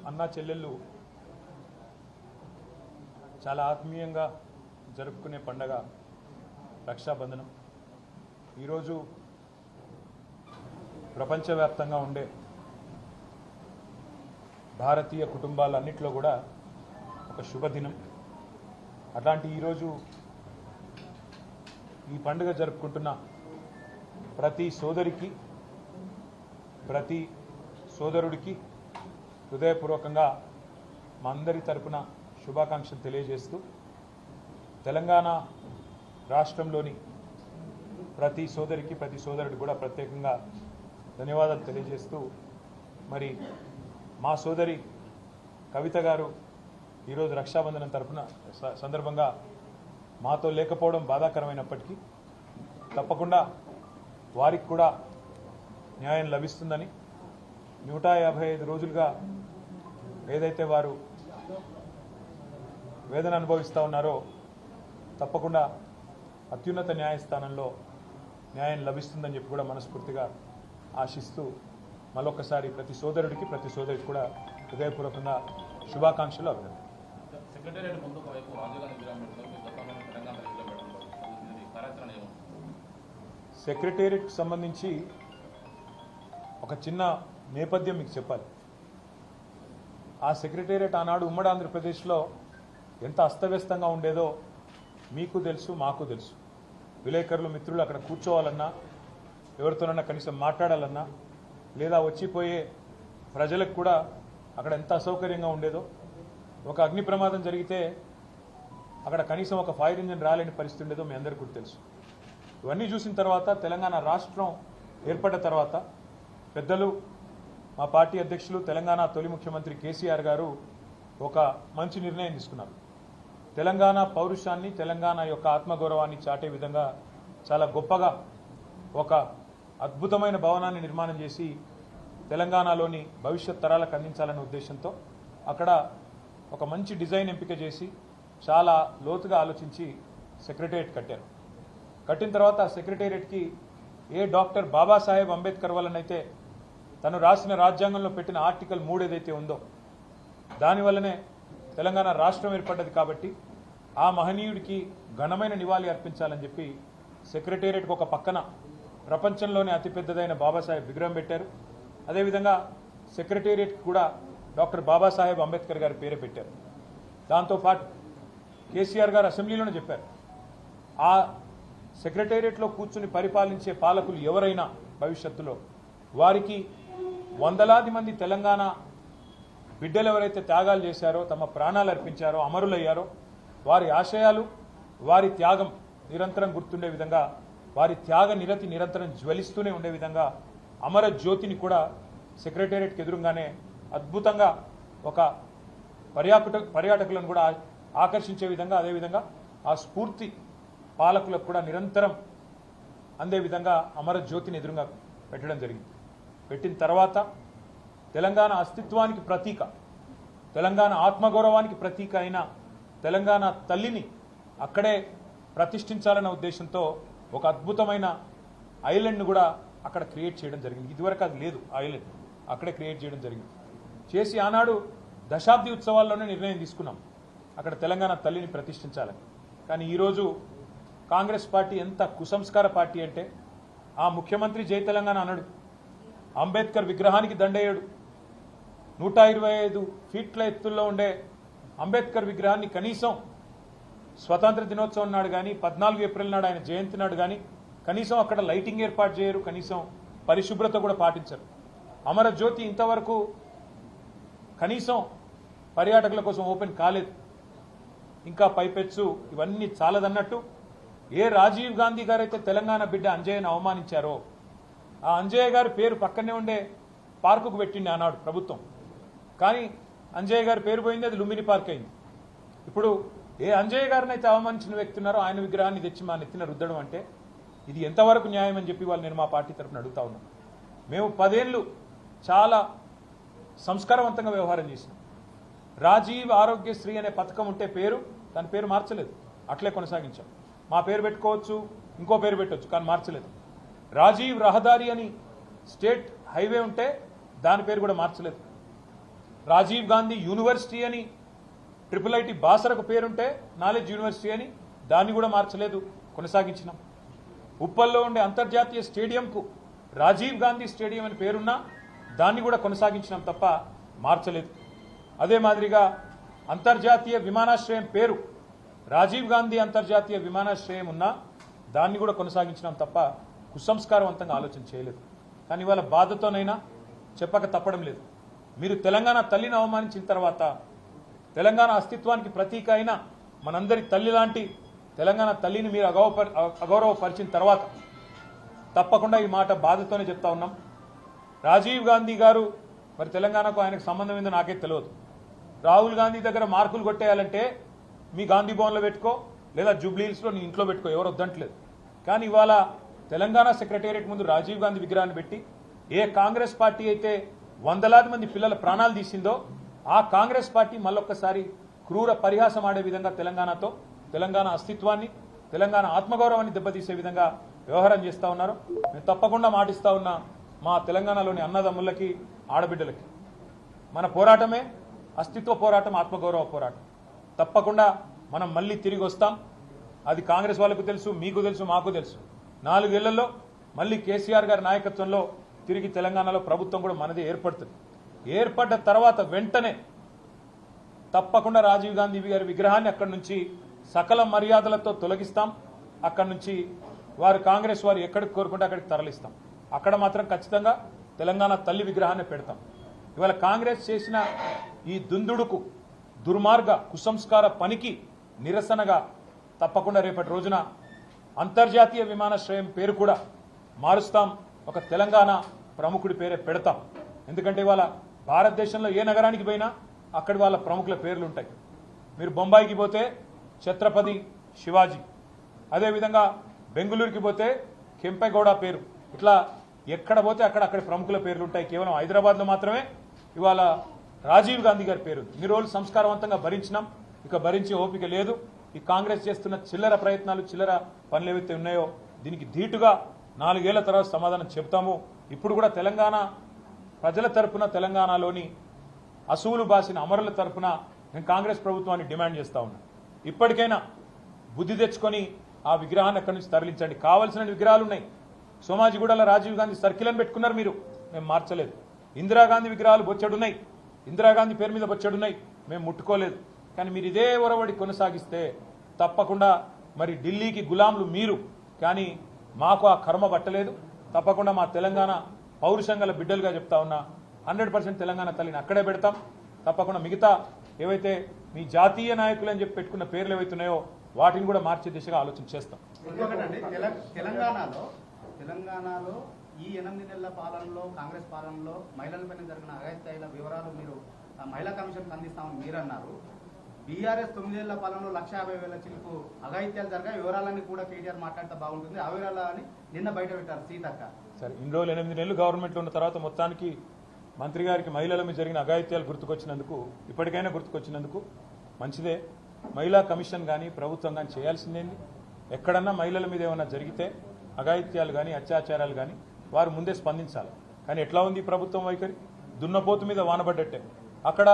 అన్నా చెల్లెళ్ళు చాలా ఆత్మీయంగా జరుపుకునే పండగ రక్షాబంధనం. ఈరోజు ప్రపంచవ్యాప్తంగా ఉండే భారతీయ కుటుంబాలన్నింటిలో కూడా ఒక శుభదినం. అట్లాంటి ఈరోజు ఈ పండుగ జరుపుకుంటున్న ప్రతి సోదరికి, ప్రతి సోదరుడికి హృదయపూర్వకంగా మా అందరి తరపున శుభాకాంక్షలు తెలియజేస్తూ, తెలంగాణ రాష్ట్రంలోని ప్రతి సోదరికి, ప్రతి సోదరుడికి కూడా ప్రత్యేకంగా ధన్యవాదాలు తెలియజేస్తూ, మరి మా సోదరి కవిత గారు ఈరోజు రక్షాబంధనం తరపున సందర్భంగా మాతో లేకపోవడం బాధాకరమైనప్పటికీ తప్పకుండా వారికి కూడా న్యాయం లభిస్తుందని, 155 రోజులుగా ఏదైతే వారు వేదన అనుభవిస్తూ ఉన్నారో తప్పకుండా అత్యున్నత న్యాయస్థానంలో న్యాయం లభిస్తుందని చెప్పి కూడా మనస్ఫూర్తిగా ఆశిస్తూ, మరొకసారి ప్రతి సోదరుడికి, ప్రతి సోదరికి కూడా హృదయపూర్వకంగా శుభాకాంక్షలు అభినందనలు. సెక్రటేరియట్కి సంబంధించి ఒక చిన్న నేపథ్యం మీకు చెప్పాలి. ఆ సెక్రటేరియట్ ఆనాడు ఉమ్మడి ఆంధ్రప్రదేశ్లో ఎంత అస్తవ్యస్తంగా ఉండేదో మీకు తెలుసు, మాకు తెలుసు. విలేకరులు, మిత్రులు అక్కడ కూర్చోవాలన్నా, ఎవరితోనన్నా కనీసం మాట్లాడాలన్నా, లేదా వచ్చిపోయే ప్రజలకు కూడా అక్కడ ఎంత అసౌకర్యంగా ఉండేదో. ఒక అగ్ని ప్రమాదం జరిగితే అక్కడ కనీసం ఒక ఫైర్ ఇంజిన్ రాలేని పరిస్థితి ఉండేదో మీ అందరికీ కూడా తెలుసు. ఇవన్నీ చూసిన తర్వాత తెలంగాణ రాష్ట్రం ఏర్పడ్డ తర్వాత పెద్దలు, మా పార్టీ అధ్యక్షులు, తెలంగాణ తొలి ముఖ్యమంత్రి కేసీఆర్ గారు ఒక మంచి నిర్ణయం తీసుకున్నారు. తెలంగాణ పౌరుషాన్ని, తెలంగాణ యొక్క ఆత్మగౌరవాన్ని చాటే విధంగా చాలా గొప్పగా ఒక అద్భుతమైన భవనాన్ని నిర్మాణం చేసి తెలంగాణలోని భవిష్యత్ తరాలకు అందించాలనే ఉద్దేశంతో అక్కడ ఒక మంచి డిజైన్ ఎంపిక చేసి చాలా లోతుగా ఆలోచించి సెక్రటేరియట్ కట్టారు. కట్టిన తర్వాత ఆ సెక్రటేరియట్కి ఏ డాక్టర్ బాబాసాహెబ్ అంబేద్కర్ వల్లనైతే తను రాసిన రాజ్యాంగంలో పెట్టిన ఆర్టికల్ 3 ఏదైతే ఉందో దానివల్లనే తెలంగాణ రాష్ట్రం ఏర్పడ్డది. కాబట్టి ఆ మహనీయుడికి ఘనమైన నివాళి అర్పించాలని చెప్పి సెక్రటేరియట్కి ఒక పక్కన ప్రపంచంలోనే అతిపెద్దదైన బాబాసాహెబ్ విగ్రహం పెట్టారు. అదేవిధంగా సెక్రటేరియట్కి కూడా డాక్టర్ బాబాసాహెబ్ అంబేద్కర్ గారి పేరే పెట్టారు. దాంతోపాటు కేసీఆర్ గారు అసెంబ్లీలోనే చెప్పారు, ఆ సెక్రటేరియట్లో కూర్చుని పరిపాలించే పాలకులు ఎవరైనా భవిష్యత్తులో వారికి వందలాది మంది తెలంగాణ బిడ్డలు ఎవరైతే త్యాగాలు చేశారో, తమ ప్రాణాలు అర్పించారో, అమరులయ్యారో, వారి ఆశయాలు, వారి త్యాగం నిరంతరం గుర్తుండే విధంగా, వారి త్యాగ నిరతి నిరంతరం జ్వలిస్తూనే ఉండే విధంగా అమర జ్యోతిని కూడా సెక్రటేరియట్కి ఎదురుగానే అద్భుతంగా ఒక పర్యాటకులను కూడా ఆకర్షించే విధంగా, అదేవిధంగా ఆ స్ఫూర్తి పాలకులకు కూడా నిరంతరం అందే విధంగా అమర జ్యోతిని ఎదురుగా పెట్టడం జరిగింది. పెట్టిన తర్వాత తెలంగాణ అస్తిత్వానికి ప్రతీక, తెలంగాణ ఆత్మగౌరవానికి ప్రతీక అయిన తెలంగాణ తల్లిని అక్కడే ప్రతిష్ఠించాలన్న ఉద్దేశంతో ఒక అద్భుతమైన ఐలాండ్ను కూడా అక్కడ క్రియేట్ చేయడం జరిగింది. ఇదివరకు అది లేదు, ఐలాండ్ అక్కడే క్రియేట్ చేయడం జరిగింది. చేసి ఆనాడు దశాబ్ది ఉత్సవాల్లోనే నిర్ణయం తీసుకున్నాం అక్కడ తెలంగాణ తల్లిని ప్రతిష్ఠించాలని. కానీ ఈరోజు కాంగ్రెస్ పార్టీ ఎంత కుసంస్కార పార్టీ అంటే, ఆ ముఖ్యమంత్రి జై తెలంగాణ అన్నాడు, అంబేద్కర్ విగ్రహానికి దండేయడు, 125 ఫీట్ల ఎత్తుల్లో ఉండే అంబేద్కర్ విగ్రహాన్ని కనీసం స్వతంత్ర దినోత్సవం నాడు కానీ, 14 ఏప్రిల్ నాడు ఆయన జయంతి నాడు కానీ కనీసం అక్కడ లైటింగ్ ఏర్పాటు చేయరు, కనీసం పరిశుభ్రత కూడా పాటించరు. అమరజ్యోతి ఇంతవరకు కనీసం పర్యాటకుల కోసం ఓపెన్ కాలేదు. ఇంకా పైపెచ్చు ఇవన్నీ చాలదన్నట్టు ఏ రాజీవ్ గాంధీ గారైతే తెలంగాణ బిడ్డ అంజయ్యను అవమానించారో ఆ అంజయ్య గారి పేరు పక్కనే ఉండే పార్కుకు పెట్టింది ఆనాడు ప్రభుత్వం. కానీ అంజయ్య గారి పేరు పోయింది, అది లుంబిని పార్క్ అయింది. ఇప్పుడు ఏ అంజయ్య గారిని అయితే అవమానించిన వ్యక్తి ఉన్నారో ఆయన విగ్రహాన్ని తెచ్చి మా నెత్తిన రుద్దడం అంటే ఇది ఎంతవరకు న్యాయం అని చెప్పి వాళ్ళు నేను మా పార్టీ తరఫున అడుగుతా ఉన్నాం. మేము 10 ఏళ్ళు చాలా సంస్కారవంతంగా వ్యవహారం చేసినాం. రాజీవ్ ఆరోగ్యశ్రీ అనే పథకం ఉంటే దాని పేరు మార్చలేదు, అట్లే కొనసాగించాం. మా పేరు పెట్టుకోవచ్చు, ఇంకో పేరు పెట్టవచ్చు, కానీ మార్చలేదు. రాజీవ్ రహదారి అని స్టేట్ హైవే ఉంటే దాని పేరు కూడా మార్చలేదు. రాజీవ్ గాంధీ యూనివర్సిటీ అని IIIT బాసరకు పేరుంటే నాలెడ్జ్ యూనివర్సిటీ అని దాన్ని కూడా మార్చలేదు, కొనసాగించినాం. ఉప్పల్లో ఉండే అంతర్జాతీయ స్టేడియంకు రాజీవ్ గాంధీ స్టేడియం అని పేరున్నా దాన్ని కూడా కొనసాగించినాం తప్ప మార్చలేదు. అదే మాదిరిగా అంతర్జాతీయ విమానాశ్రయం పేరు రాజీవ్ గాంధీ అంతర్జాతీయ విమానాశ్రయం ఉన్నా దాన్ని కూడా కొనసాగించినాం తప్ప కుసంస్కారవంతంగా ఆలోచన చేయలేదు. కానీ ఇవాళ బాధతోనైనా చెప్పక తప్పడం లేదు. మీరు తెలంగాణ తల్లిని అవమానించిన తర్వాత, తెలంగాణ అస్తిత్వానికి ప్రతీక అయిన మనందరి తల్లి లాంటి తెలంగాణ తల్లిని మీరు అగౌరవపరిచిన తర్వాత తప్పకుండా ఈ మాట బాధతోనే చెప్తా ఉన్నాం. రాజీవ్ గాంధీ గారు మరి తెలంగాణకు ఆయనకు సంబంధం ఏందో నాకే తెలియదు. రాహుల్ గాంధీ దగ్గర మార్కులు కొట్టేయాలంటే మీ గాంధీ భవన్లో పెట్టుకో, లేదా జూబ్లీహిల్స్లో నీ ఇంట్లో పెట్టుకో, ఎవరు వద్దంటలేదు. కానీ ఇవాళ తెలంగాణ సెక్రటేరియట్ ముందు రాజీవ్ గాంధీ విగ్రహాన్ని పెట్టి ఏ కాంగ్రెస్ పార్టీ అయితే వందలాది మంది పిల్లల ప్రాణాలు తీసిందో ఆ కాంగ్రెస్ పార్టీ మళ్ళొక్కసారి క్రూర పరిహాసం ఆడే విధంగా తెలంగాణతో, తెలంగాణ అస్తిత్వాన్ని, తెలంగాణ ఆత్మగౌరవాన్ని దెబ్బతీసే విధంగా వ్యవహారం చేస్తూ ఉన్నారు. నేను తప్పకుండా మాటిస్తా ఉన్నా మా తెలంగాణలోని అన్నదమ్ములకి, ఆడబిడ్డలకి, మన పోరాటమే అస్తిత్వ పోరాటం, ఆత్మగౌరవ పోరాటం. తప్పకుండా మనం మళ్ళీ తిరిగి వస్తాం. అది కాంగ్రెస్ వాళ్ళకు తెలుసు, మీకు తెలుసు, మాకు తెలుసు. 4 ఏళ్లలో మళ్ళీ కేసీఆర్ గారి నాయకత్వంలో తిరిగి తెలంగాణలో ప్రభుత్వం కూడా మనదే ఏర్పడుతుంది. ఏర్పడ్డ తర్వాత వెంటనే తప్పకుండా రాజీవ్ గాంధీ గారి విగ్రహాన్ని అక్కడి నుంచి సకల మర్యాదలతో తొలగిస్తాం. అక్కడి నుంచి వారు కాంగ్రెస్ వారు ఎక్కడికి కోరుకుంటే అక్కడికి తరలిస్తాం. అక్కడ మాత్రం ఖచ్చితంగా తెలంగాణ తల్లి విగ్రహాన్ని పెడతాం. ఇవాళ కాంగ్రెస్ చేసిన ఈ దుందుడుకు, దుర్మార్గ కుసంస్కార పనికి నిరసనగా తప్పకుండా రేపటి రోజున అంతర్జాతీయ విమానాశ్రయం పేరు కూడా మారుస్తాం. ఒక తెలంగాణ ప్రముఖుడి పేరే పెడతాం. ఎందుకంటే ఇవాళ భారతదేశంలో ఏ నగరానికి పోయినా అక్కడి వాళ్ళ ప్రముఖుల పేర్లు ఉంటాయి. మీరు బొంబాయికి పోతే ఛత్రపతి శివాజీ, అదేవిధంగా బెంగళూరుకి పోతే కెంపెగౌడ పేరు, ఇట్లా ఎక్కడ పోతే అక్కడి ప్రముఖుల పేర్లు ఉంటాయి. కేవలం హైదరాబాద్లో మాత్రమే ఇవాళ రాజీవ్ గాంధీ గారి పేరు. ఇన్ని రోజులు సంస్కారవంతంగా భరించినాం, ఇక భరించే ఓపిక లేదు. ఈ కాంగ్రెస్ చేస్తున్న చిల్లర ప్రయత్నాలు, చిల్లర పనులు ఏవైతే ఉన్నాయో దీనికి ధీటుగా 4 ఏళ్ల తర్వాత సమాధానం చెప్తాము. ఇప్పుడు కూడా తెలంగాణ ప్రజల తరపున, తెలంగాణలోని అసువులు బాసిన అమరుల తరపున నేను కాంగ్రెస్ ప్రభుత్వాన్ని డిమాండ్ చేస్తా ఉన్నా. ఇప్పటికైనా బుద్ధి తెచ్చుకొని ఆ విగ్రహాన్ని అక్కడి నుంచి తరలించండి. కావాల్సిన విగ్రహాలు ఉన్నాయి. సోమాజిగూడలో రాజీవ్ గాంధీ సర్కిల్ అని పెట్టుకున్నారు మీరు, మేము మార్చలేదు. ఇందిరాగాంధీ విగ్రహాలు బొచ్చెడున్నాయి, ఇందిరాగాంధీ పేరు మీద బొచ్చెడున్నాయి, మేము ముట్టుకోలేదు. కానీ మీరు ఇదే ఒరవడి కొనసాగిస్తే తప్పకుండా మరి ఢిల్లీకి గులాంలు మీరు, కానీ మాకు ఆ కర్మ పట్టలేదు. తప్పకుండా మా తెలంగాణ పౌరుషంగల బిడ్డలుగా చెప్తా ఉన్నా 100% తెలంగాణ తల్లిని అక్కడే పెడతాం. తప్పకుండా మిగతా ఏవైతే మీ జాతీయ నాయకులు అని చెప్పి పెట్టుకున్న పేర్లు ఏవైతే ఉన్నాయో వాటిని కూడా మార్చే దిశగా ఆలోచన చేస్తాం. తెలంగాణలో ఈ 8 నెలల పాలనలో, కాంగ్రెస్ పాలనలో మహిళలపైన జరిగిన అఘాయిత్యాల వివరాలు మీరు మహిళా కమిషన్కి అందిస్తామని మీరు అన్నారు. బీఆర్ఎస్ 9 ఏళ్ల పాలనలో 1,50,000 చిలుకు అఘాయిత్యాలు జరిగాయి. వివరాలన్నీ కూడా కేటీఆర్ మాట్లాడితే బాగుంటుంది. ఆ వివరాలని నిన్న బయట పెట్టారు సీతక్క. సరే, ఇన్ని రోజులు 8 నెలలు గవర్నమెంట్లో ఉన్న తర్వాత మొత్తానికి మంత్రి గారికి మహిళల మీద జరిగిన అఘాయిత్యాలు గుర్తుకొచ్చినందుకు, ఇప్పటికైనా గుర్తుకొచ్చినందుకు మంచిదే. మహిళా కమిషన్ కానీ ప్రభుత్వం కానీ చేయాల్సిందేంది? ఎక్కడన్నా మహిళల మీద ఏమైనా జరిగితే అఘాయిత్యాలు కానీ అత్యాచారాలు కానీ వారు ముందే స్పందించాలి. కానీ ఎట్లా ఉంది ప్రభుత్వం వైఖరి? దున్నపోతు మీద వానబడ్డట్టే. అక్కడ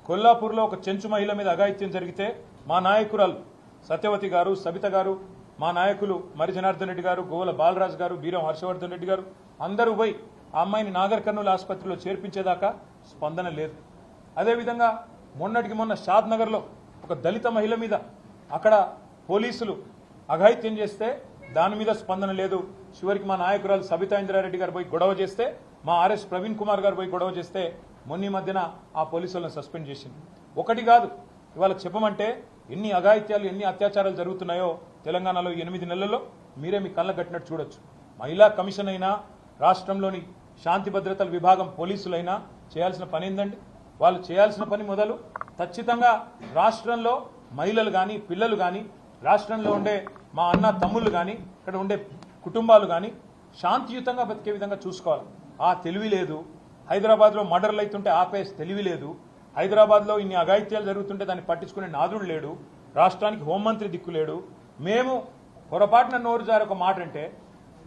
కొల్లాపూర్లో ఒక చెంచు మహిళ మీద అఘాయిత్యం జరిగితే మా నాయకురాలు సత్యవతి గారు, సబిత గారు, మా నాయకులు మరి జనార్దన్ రెడ్డి గారు, గోవల బాలరాజు గారు, బీరం హర్షవర్ధన్ రెడ్డి గారు అందరూ పోయి ఆ అమ్మాయిని నాగర్ కర్నూలు ఆసుపత్రిలో చేర్పించేదాకా స్పందన లేదు. అదేవిధంగా మొన్నటికి మొన్న షాద్ నగర్లో ఒక దళిత మహిళ మీద అక్కడ పోలీసులు అఘాయిత్యం చేస్తే దాని మీద స్పందన లేదు. చివరికి మా నాయకురాలు సబితా ఇంద్రారెడ్డి గారు పోయి గొడవ చేస్తే, మా ఆర్ఎస్ ప్రవీణ్ కుమార్ గారు పోయి గొడవ చేస్తే మొన్న మధ్యన ఆ పోలీసులను సస్పెండ్ చేసింది. ఒకటి కాదు, ఇవాళ చెప్పమంటే ఎన్ని అఘాయిత్యాలు, ఎన్ని అత్యాచారాలు జరుగుతున్నాయో తెలంగాణలో 8 నెలల్లో మీరే మీ కళ్ళ కట్టినట్టు చూడొచ్చు. మహిళా కమిషన్ అయినా, రాష్ట్రంలోని శాంతి భద్రతల విభాగం పోలీసులైనా చేయాల్సిన పని ఏందండి? వాళ్ళు చేయాల్సిన పని మొదలు ఖచ్చితంగా రాష్ట్రంలో మహిళలు కానీ, పిల్లలు కానీ, రాష్ట్రంలో ఉండే మా అన్న తమ్ముళ్ళు కానీ, ఇక్కడ ఉండే కుటుంబాలు కానీ శాంతియుతంగా బతికే విధంగా చూసుకోవాలి. ఆ తెలివి లేదు. హైదరాబాద్లో మర్డర్లు అవుతుంటే ఆపేసి తెలివి లేదు. హైదరాబాద్లో ఇన్ని అఘాయిత్యాలు జరుగుతుంటే దాన్ని పట్టించుకునే నాదుడు లేడు. రాష్ట్రానికి హోంమంత్రి దిక్కులేడు. మేము పొరపాటున నోరు జారి ఒక మాట అంటే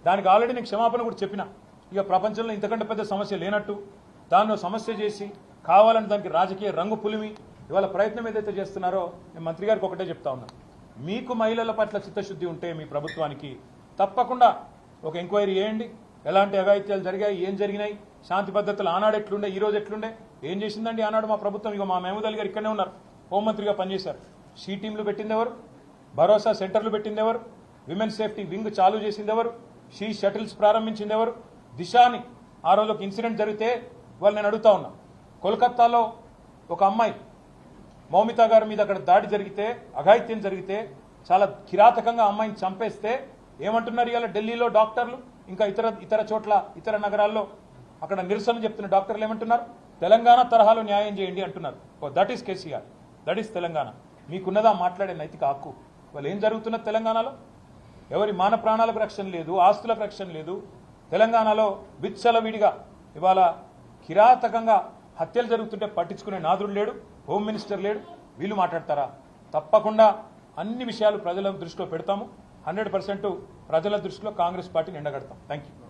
దానికి ఆల్రెడీ నేను క్షమాపణ కూడా చెప్పిన. ఇక ప్రపంచంలో ఇంతకంటే పెద్ద సమస్య లేనట్టు దాన్ని సమస్య చేసి కావాలని దానికి రాజకీయ రంగు పులిమి ఇవాళ ప్రయత్నం ఏదైతే చేస్తున్నారో నేను మంత్రి గారికి ఒకటే చెప్తా ఉన్నా, మీకు మహిళల పట్ల చిత్తశుద్ధి ఉంటే మీ ప్రభుత్వానికి తప్పకుండా ఒక ఎంక్వైరీ చేయండి. ఎలాంటి అఘాయిత్యాలు జరిగాయి, ఏం జరిగినాయి, శాంతి భద్రతలు ఆనాడు ఎట్లుండే, ఈ రోజు ఎట్లుండే, ఏం చేసిందండి ఆనాడు మా ప్రభుత్వం. ఇక మా మహమూద్ అలీ గారు ఇక్కడనే ఉన్నారు, హోంమంత్రిగా పనిచేశారు. షీ టీంలు పెట్టింది ఎవరు, భరోసా సెంటర్లు పెట్టింది ఎవరు, విమెన్ సేఫ్టీ వింగ్ చాలు చేసింది ఎవరు, షీ షటిల్స్ ప్రారంభించింది ఎవరు, దిశాని ఆ రోజు ఒక ఇన్సిడెంట్ జరిగితే వాళ్ళు నేను అడుగుతా ఉన్నా, కోల్కతాలో ఒక అమ్మాయి మౌమిత గారి మీద అక్కడ దాడి జరిగితే, అఘాయిత్యం జరిగితే, చాలా కిరాతకంగా అమ్మాయిని చంపేస్తే ఏమంటున్నారు ఇవాళ ఢిల్లీలో డాక్టర్లు, ఇంకా ఇతర చోట్ల ఇతర నగరాల్లో అక్కడ నిరసన చెప్తున్న డాక్టర్లు ఏమంటున్నారు, తెలంగాణ తరహాలో న్యాయం చేయండి అంటున్నారు. That is KCR, that is Telangana. మీకున్నదా మాట్లాడే నైతిక హక్కు? వాళ్ళు ఏం జరుగుతున్నది తెలంగాణలో? ఎవరి మాన ప్రాణాలకు రక్షణ లేదు, ఆస్తులకు రక్షణ లేదు. తెలంగాణలో విచ్చలవిడిగా ఇవాళ కిరాతకంగా హత్యలు జరుగుతుంటే పట్టించుకునే నాదుడు లేడు, హోమ్ మినిస్టర్ లేడు. వీళ్ళు మాట్లాడతారా? తప్పకుండా అన్ని విషయాలు ప్రజల దృష్టిలో పెడతాము. 100% ప్రజల దృష్టిలో కాంగ్రెస్ పార్టీని ఎండగడతాం. Thank you.